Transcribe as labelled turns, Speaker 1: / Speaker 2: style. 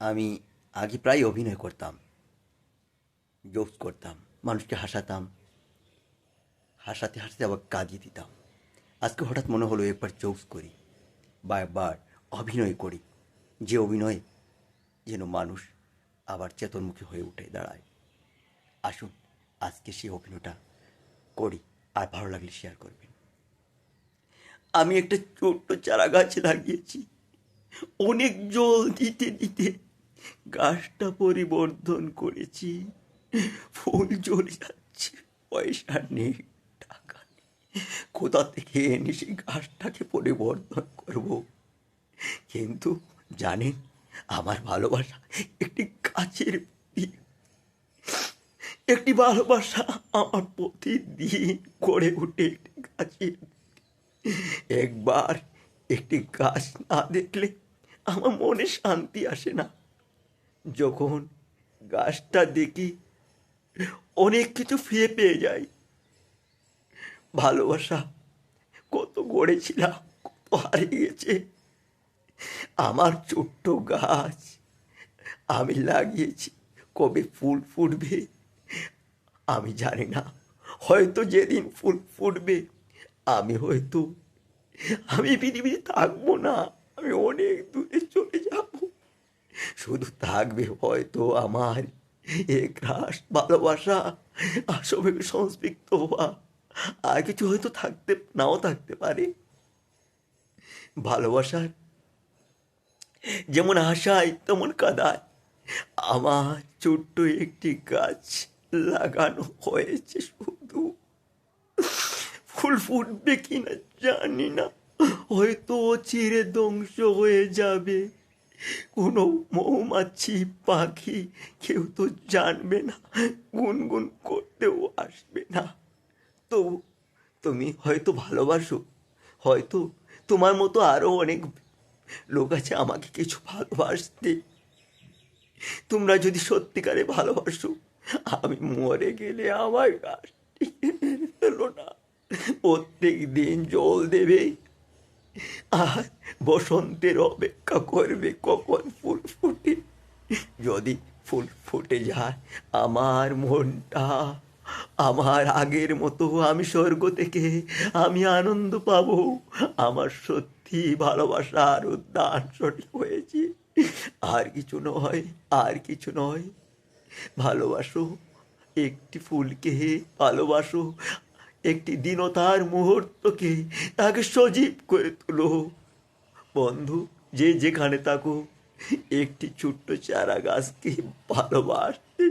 Speaker 1: আমি আগে প্রায় অভিনয় করতাম, জোকস করতাম, মানুষকে হাসাতাম, হাসাতে হাসাতে আবার কাঁদিয়ে দিতাম। আজকে হঠাৎ মনে হলো একবার জোকস করি বা একবার অভিনয় করি, যে অভিনয়ে যেন মানুষ আবার চেতনমুখী হয়ে উঠে দাঁড়ায়। আসুন আজকে সেই অভিনয়টা করি, আর ভালো লাগলে শেয়ার করবেন। আমি একটা ছোট্ট চারা গাছ লাগিয়েছি। অনেক জল দিতে দিতে গাছটা পরিবর্ধন করেছি। ফুল ঝরে যাচ্ছে, পয়সা নেই, টাকা নেই। কোথা থেকে এনে সেই গাছটাকে পরিবর্ধন করব? কিন্তু জানেন, আমার ভালোবাসা একটি গাছের প্রতি, একটি ভালোবাসা আমার প্রতিদিন গড়ে ওঠে একটি গাছের। একবার একটি গাছ না দেখলে আমার মনে শান্তি আসে না। যখন গাছটা দেখি অনেক কিছু ফিরে পেয়ে যাই। ভালোবাসা কত গড়েছিলাম, কত হারিয়ে গেছে। আমার ছোট্ট গাছ আমি লাগিয়েছি, কবে ফুল ফুটবে আমি জানি না। হয়তো যেদিন ফুল ফুটবে আমি পৃথিবীতে থাকবো না, আমি অনেক দূরে চলে যাব। শুধু থাকবে হয়তো আমার এক রাস ভালোবাসা, আসবে সংস্পৃক্ত হওয়া। আর কিছু হয়তো নাও থাকতে পারে। ভালোবাসার যেমন আশায় তেমন কাদায় আমার ছোট্ট একটি গাছ লাগানো হয়েছে। শুধু ফুল ফুটবে কিনা জানি না, হয়তো চিরে ধ্বংস হয়ে যাবে। কোনো মৌমাছি, পাখি কেউ তো জানবে না, গুনগুন করতেও আসবে না। তো তুমি হয়তো ভালোবাসো, হয়তো তোমার মতো আরো অনেক লোক আছে আমাকে কিছু ভালোবাসতে। তোমরা যদি সত্যিকারে ভালোবাসো, আমি মরে গেলে আমার গাছটিকে মেরে ফেলো না। প্রত্যেক দিন জল দেবে আর বসন্তের অপেক্ষা করবে কখন ফুল ফুটে। যদি ফুল ফুটে যায় আমার মনটা আমার আগের মতো, আমি স্বর্গ থেকে আমি আনন্দ পাবো। আমার সত্যি ভালোবাসার উদ্যান সঠিক হয়েছে। আর কিছু নয়, আর কিছু নয়। ভালোবাসো একটি ফুলকে, ভালোবাসো একটি দীনতার মুহূর্তকে, তাকে সজীব করে তোলো। বন্ধু, যে যেখানে থাকো, একটি ছোট্ট চারা গাছকে ভালোবাসতে